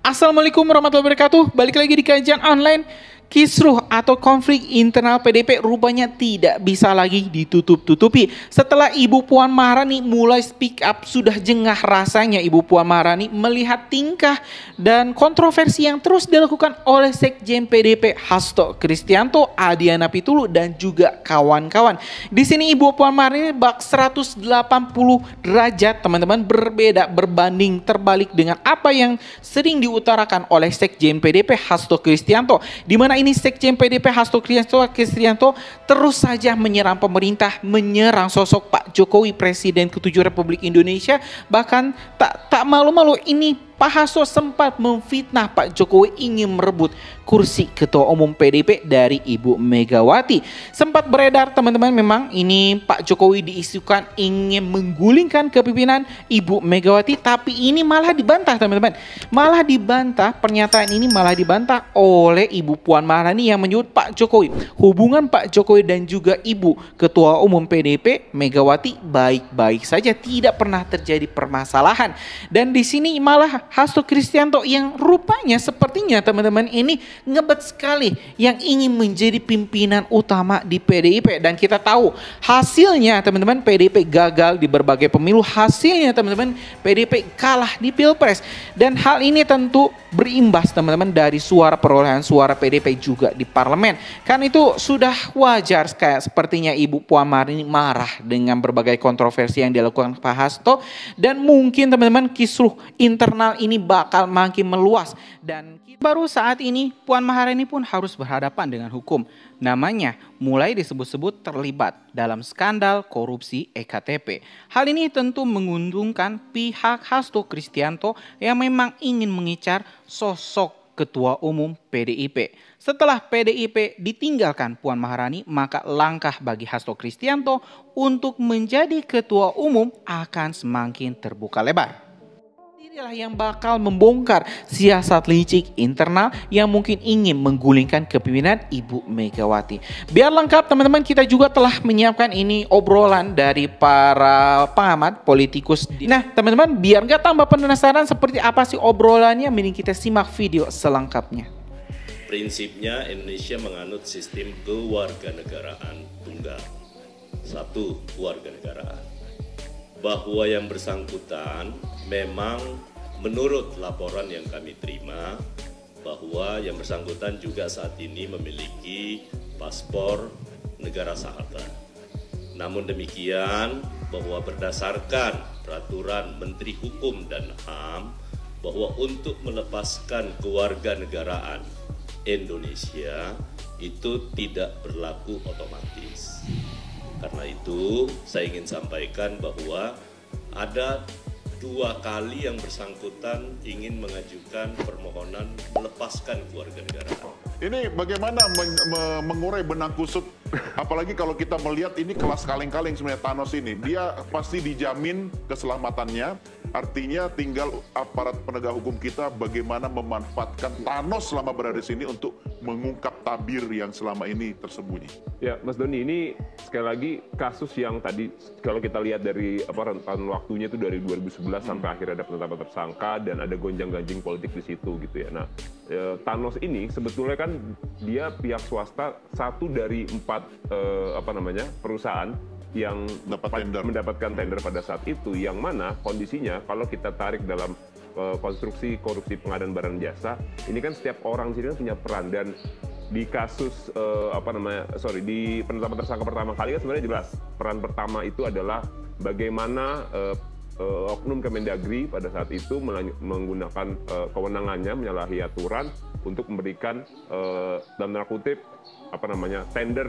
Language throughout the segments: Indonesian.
Assalamualaikum warahmatullahi wabarakatuh. Balik lagi di kajian online. Kisruh atau konflik internal PDIP rupanya tidak bisa lagi ditutup-tutupi. Setelah Ibu Puan Maharani mulai speak up, sudah jengah rasanya Ibu Puan Maharani melihat tingkah dan kontroversi yang terus dilakukan oleh Sekjen PDIP Hasto Kristianto, Adiana Pitulu, dan juga kawan-kawan. Di sini Ibu Puan Maharani bak 180 derajat teman-teman, berbeda, berbanding terbalik dengan apa yang sering diutarakan oleh Sekjen PDIP Hasto Kristianto, di mana ini Sekjen PDIP Hasto Kristianto terus saja menyerang pemerintah, menyerang sosok Pak Jokowi, Presiden ke-7 Republik Indonesia. Bahkan tak malu-malu ini Pak Hasto sempat memfitnah Pak Jokowi ingin merebut kursi Ketua Umum PDIP dari Ibu Megawati. Sempat beredar teman-teman, memang ini Pak Jokowi diisukan ingin menggulingkan kepemimpinan Ibu Megawati, tapi ini malah dibantah teman-teman. Malah dibantah, pernyataan ini malah dibantah oleh Ibu Puan Maharani yang menyebut Pak Jokowi, hubungan Pak Jokowi dan juga Ibu Ketua Umum PDIP Megawati baik-baik saja, tidak pernah terjadi permasalahan. Dan di sini malah Hasto Kristianto yang rupanya sepertinya teman-teman ini ngebet sekali yang ingin menjadi pimpinan utama di PDIP. Dan kita tahu hasilnya teman-teman, PDIP gagal di berbagai pemilu, hasilnya teman-teman PDIP kalah di Pilpres. Dan hal ini tentu berimbas teman-teman dari suara, perolehan suara PDIP juga di parlemen. Kan itu sudah wajar, kayak sepertinya Ibu Puan Maharani marah dengan berbagai kontroversi yang dilakukan Pak Hasto. Dan mungkin teman-teman kisruh internal ini bakal makin meluas. Dan baru saat ini Puan Maharani pun harus berhadapan dengan hukum. Namanya mulai disebut-sebut terlibat dalam skandal korupsi EKTP. Hal ini tentu menguntungkan pihak Hasto Kristianto yang memang ingin mengincar sosok Ketua Umum PDIP. Setelah PDIP ditinggalkan Puan Maharani, maka langkah bagi Hasto Kristianto untuk menjadi Ketua Umum akan semakin terbuka lebar. Inilah yang bakal membongkar siasat licik internal yang mungkin ingin menggulingkan kepemimpinan Ibu Megawati. Biar lengkap teman-teman, kita juga telah menyiapkan ini obrolan dari para pengamat politikus. Nah teman-teman, biar nggak tambah penasaran seperti apa sih obrolannya, mending kita simak video selengkapnya. Prinsipnya Indonesia menganut sistem kewarganegaraan tunggal. Satu, kewarganegaraan. Bahwa yang bersangkutan memang menurut laporan yang kami terima bahwa yang bersangkutan juga saat ini memiliki paspor negara sahabat. Namun demikian bahwa berdasarkan peraturan Menteri Hukum dan HAM bahwa untuk melepaskan kewarganegaraan Indonesia itu tidak berlaku otomatis. Karena itu saya ingin sampaikan bahwa ada 2 kali yang bersangkutan ingin mengajukan permohonan melepaskan kewarganegaraan. Ini bagaimana mengurai benang kusut, apalagi kalau kita melihat ini kelas kaleng-kaleng sebenarnya Thanos ini. Dia pasti dijamin keselamatannya, artinya tinggal aparat penegak hukum kita bagaimana memanfaatkan Thanos selama berada di sini untuk mengungkap tabir yang selama ini tersembunyi. Ya, Mas Doni, ini sekali lagi kasus yang tadi kalau kita lihat dari rentan waktunya itu dari 2011 sampai akhirnya ada penetapan tersangka dan ada gonjang-ganjing politik di situ gitu ya. Nah, Thanos ini sebetulnya kan dia pihak swasta, satu dari 4 perusahaan yang mendapatkan tender pada saat itu, yang mana kondisinya kalau kita tarik dalam konstruksi korupsi pengadaan barang jasa, ini kan setiap orang di sini kan punya peran. Dan di kasus di penetapan tersangka pertama kali kan sebenarnya jelas peran pertama itu adalah bagaimana Oknum Kemendagri pada saat itu menggunakan kewenangannya menyalahi aturan untuk memberikan dalam tanda kutip tender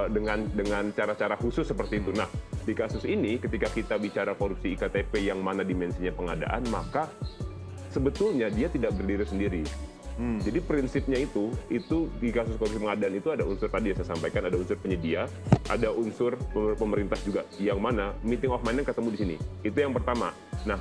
dengan cara-cara khusus seperti itu. Nah, di kasus ini ketika kita bicara korupsi IKTP yang mana dimensinya pengadaan, maka sebetulnya dia tidak berdiri sendiri. Jadi prinsipnya itu di kasus korupsi pengadaan itu ada unsur tadi yang saya sampaikan, ada unsur penyedia, ada unsur pemerintah juga, yang mana meeting of mind-nya ketemu di sini. Itu yang pertama. Nah,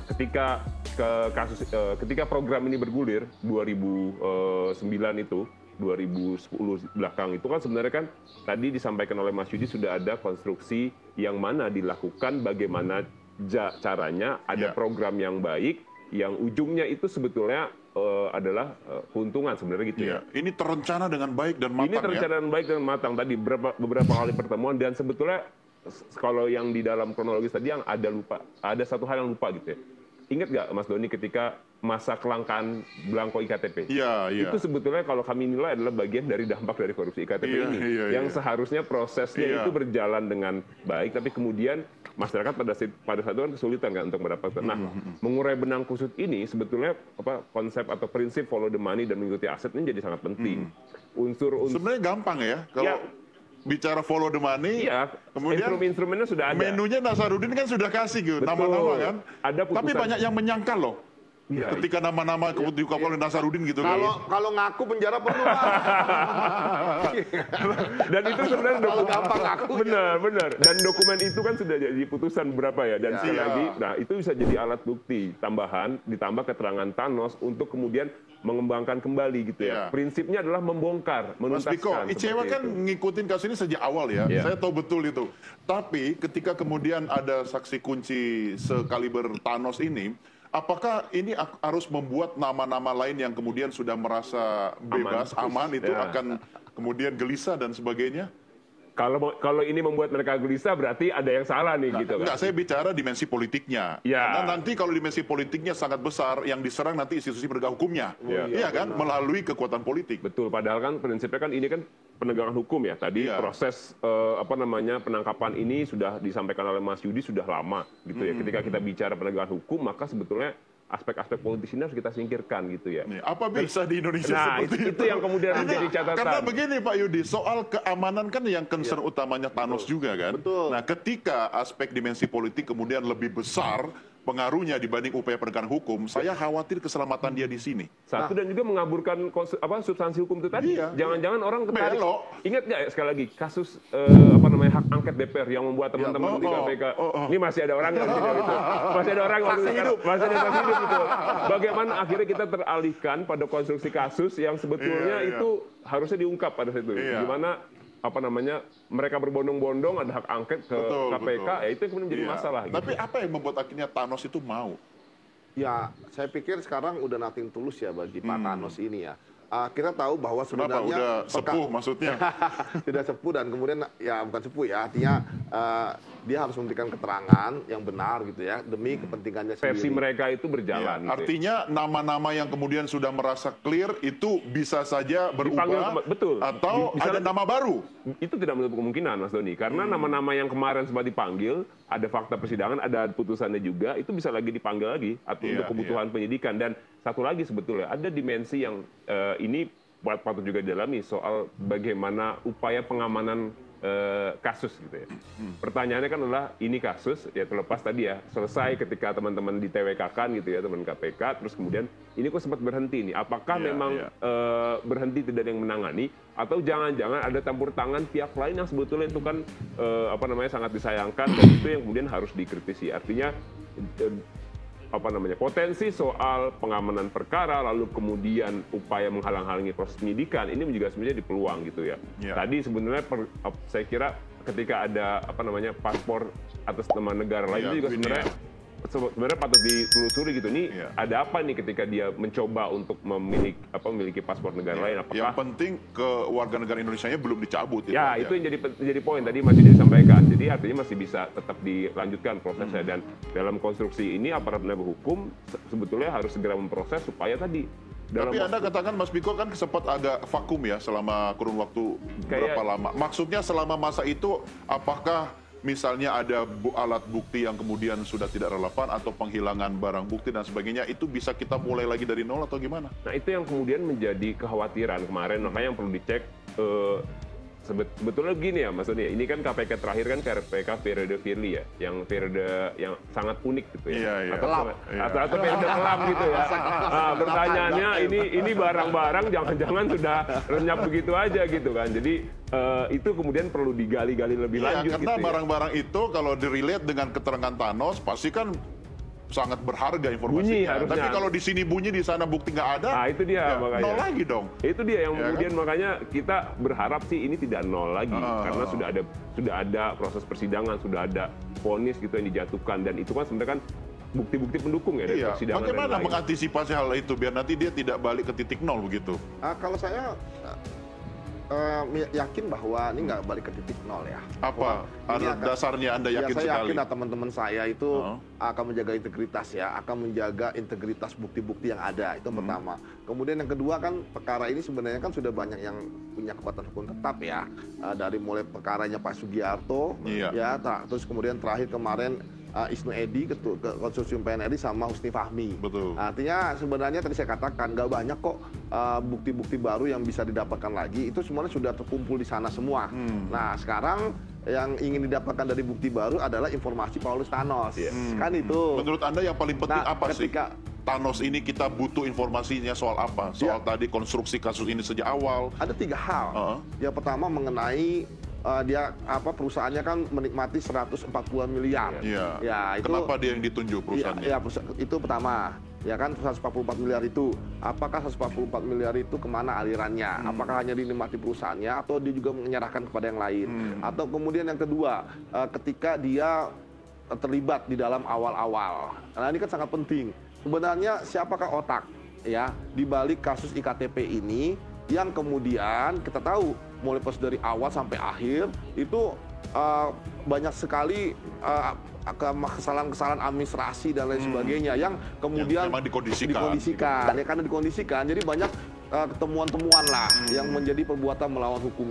ketika program ini bergulir 2009 itu, 2010 belakang itu kan sebenarnya kan tadi disampaikan oleh Mas Yudi sudah ada konstruksi yang mana dilakukan bagaimana caranya ada program yang baik yang ujungnya itu sebetulnya adalah keuntungan sebenarnya gitu ya. Ini terencana dengan baik dan matang Ini terencana dengan baik dan matang tadi beberapa kali pertemuan dan sebetulnya kalau yang di dalam kronologis tadi yang ada satu hal yang lupa gitu ya. Ingat nggak Mas Doni ketika masa kelangkaan belangko IKTP? Iya. Itu sebetulnya kalau kami nilai adalah bagian dari dampak dari korupsi IKTP ini. Yang seharusnya prosesnya itu berjalan dengan baik, tapi kemudian masyarakat pada saat itu kan kesulitan kan untuk mendapatkan. Nah, mengurai benang kusut ini sebetulnya konsep atau prinsip follow the money dan mengikuti aset ini jadi sangat penting. Sebenarnya gampang ya kalau bicara follow the money, kemudian instrumennya sudah ada. Menunya Nasaruddin kan sudah kasih gitu, nama-nama kan. Tapi banyak yang menyangkal loh. Ketika nama-nama diungkapkan oleh Nasaruddin gitu kan. Kalau ngaku penjara perlu Dan itu sebenarnya kalau gampang ngaku. Benar. Dan dokumen itu kan sudah jadi putusan berapa ya. Dan sekali lagi, nah itu bisa jadi alat bukti tambahan ditambah keterangan Thanos untuk kemudian mengembangkan kembali gitu ya. Prinsipnya adalah membongkar, Mas Biko, menuntaskan. ICW kan ngikutin kasus ini sejak awal ya. Saya tahu betul itu. Tapi ketika kemudian ada saksi kunci sekaliber Thanos ini, apakah ini harus membuat nama-nama lain yang kemudian sudah merasa bebas, aman itu akan kemudian gelisah dan sebagainya? Kalau ini membuat mereka gelisah berarti ada yang salah nih gitu kan. Enggak, saya bicara dimensi politiknya. Karena nanti kalau dimensi politiknya sangat besar, yang diserang nanti institusi penegak hukumnya. Iya kan? Melalui kekuatan politik. Betul, padahal kan prinsipnya kan ini kan penegakan hukum ya. Tadi proses penangkapan ini sudah disampaikan oleh Mas Yudi sudah lama gitu ya. Ketika kita bicara penegakan hukum, maka sebetulnya aspek-aspek politis ini harus kita singkirkan gitu ya. Apa bisa di Indonesia seperti itu yang kemudian menjadi catatan. Karena begini Pak Yudi, soal keamanan kan yang concern utamanya Thanos juga kan. Nah, ketika aspek dimensi politik kemudian lebih besar pengaruhnya dibanding upaya penegakan hukum, saya khawatir keselamatan dia di sini. Satu dan juga mengaburkan substansi hukum itu tadi. Jangan-jangan orang tertarik. Ingat nggak ya, sekali lagi kasus hak angket DPR yang membuat teman-teman di KPK. Ini masih ada orang yang gitu. Masih ada orang yang masih hidup gitu. Bagaimana akhirnya kita teralihkan pada konstruksi kasus yang sebetulnya itu harusnya diungkap pada situ. Gimana mereka berbondong-bondong ada hak angket ke KPK, ya itu yang kemudian menjadi masalah. Tapi apa yang membuat akhirnya Thanos itu mau? Ya, saya pikir sekarang udah nothing tulus ya bagi Pak Thanos ini ya. Kita tahu bahwa sebenarnya udah sepuh maksudnya. Sudah sepuh dan kemudian ya bukan sepuh ya, artinya dia harus memberikan keterangan yang benar gitu ya demi kepentingannya sendiri. Versi mereka itu berjalan. Artinya nama-nama yang kemudian sudah merasa clear itu bisa saja berubah atau ada nama baru. Itu tidak menutup kemungkinan Mas Doni, karena nama-nama yang kemarin sempat dipanggil, ada fakta persidangan, ada putusannya juga, itu bisa lagi dipanggil lagi atau untuk kebutuhan penyidikan. Dan satu lagi sebetulnya ada dimensi yang ini patut juga didalami soal bagaimana upaya pengamanan kasus gitu ya. Pertanyaannya kan adalah ini kasus ya terlepas tadi ya selesai ketika teman-teman di TWK-kan gitu ya teman KPK, terus kemudian ini kok sempat berhenti nih. Apakah memang berhenti tidak ada yang menangani atau jangan-jangan ada campur tangan pihak lain yang sebetulnya itu kan sangat disayangkan dan itu yang kemudian harus dikritisi. Artinya potensi soal pengamanan perkara lalu kemudian upaya menghalang-halangi proses penyidikan ini juga sebenarnya di peluang gitu ya. Tadi sebenarnya saya kira ketika ada paspor atas nama negara lain itu juga sebenarnya patut ditelusuri gitu. Ini ada apa nih ketika dia mencoba untuk memiliki paspor negara lain? Apakah yang penting ke warga negara Indonesianya belum dicabut? Itu yang jadi poin tadi masih disampaikan. Jadi artinya masih bisa tetap dilanjutkan prosesnya dan dalam konstruksi ini aparat penegak hukum sebetulnya harus segera memproses supaya tadi. Tapi Anda katakan Mas Biko kan sempat agak vakum ya selama kurun waktu berapa lama? Maksudnya selama masa itu apakah misalnya ada alat bukti yang kemudian sudah tidak relevan atau penghilangan barang bukti dan sebagainya, itu bisa kita mulai lagi dari nol atau gimana? Nah itu yang kemudian menjadi kekhawatiran kemarin, makanya yang perlu dicek sebetulnya begini ya Mas Doni, ini kan KPK terakhir kan KPK periode Firly ya, yang periode yang sangat unik gitu ya. Atau periode kelam gitu ya. Nah, pertanyaannya ini barang-barang jangan-jangan sudah lenyap begitu aja gitu kan. Jadi itu kemudian perlu digali-gali lebih lanjut karena gitu barang-barang itu kalau direlate dengan keterangan Thanos pasti kan sangat berharga informasinya. Tapi kalau di sini bunyi, di sana bukti nggak ada, nah, itu dia makanya. Nol lagi dong. Itu dia yang kemudian makanya kita berharap sih ini tidak nol lagi karena sudah ada proses persidangan, sudah ada vonis gitu yang dijatuhkan dan itu kan sebenarnya kan bukti-bukti pendukung ya dari Iya. persidangan. Bagaimana dan lain-lain. mengantisipasi hal itu biar nanti dia tidak balik ke titik nol begitu? Kalau saya yakin bahwa ini nggak balik ke titik nol ya. Apa Ini ada dasarnya Anda Ya, yakin saya sekali? yakin teman-teman saya itu akan menjaga integritas ya, akan menjaga integritas bukti-bukti yang ada, itu pertama. Kemudian yang kedua kan perkara ini sebenarnya kan sudah banyak yang punya kekuatan hukum tetap ya, dari mulai perkaranya Pak Sugiharto, Iya. ya, terus kemudian terakhir kemarin Isnu Edy, Ketua Konsorsium PNRI sama Husni Fahmi. Betul. Artinya sebenarnya tadi saya katakan nggak banyak kok bukti-bukti baru yang bisa didapatkan lagi. Itu semuanya sudah terkumpul di sana semua. Nah sekarang yang ingin didapatkan dari bukti baru adalah informasi Paulus Thanos. Kan itu. Menurut Anda yang paling penting Nah, apa sih? ketika- Thanos ini kita butuh informasinya soal apa? Soal tadi konstruksi kasus ini sejak awal. Ada 3 hal. Yang pertama mengenai dia perusahaannya kan menikmati 140 miliar. Iya. Ya, itu Kenapa dia yang ditunjuk perusahaannya? Iya, itu pertama. Ya kan 144 miliar itu. Apakah 144 miliar itu kemana alirannya? Apakah hanya dinikmati perusahaannya atau dia juga menyerahkan kepada yang lain? Atau kemudian yang kedua, ketika dia terlibat di dalam awal-awal. Nah, ini kan sangat penting. Sebenarnya siapakah otak ya di balik kasus iktp ini yang kemudian kita tahu mulai pas dari awal sampai akhir itu banyak sekali kesalahan-kesalahan administrasi dan lain sebagainya yang kemudian memang dikondisikan. Ya, karena dikondisikan jadi banyak temuan-temuan lah yang menjadi perbuatan melawan hukum.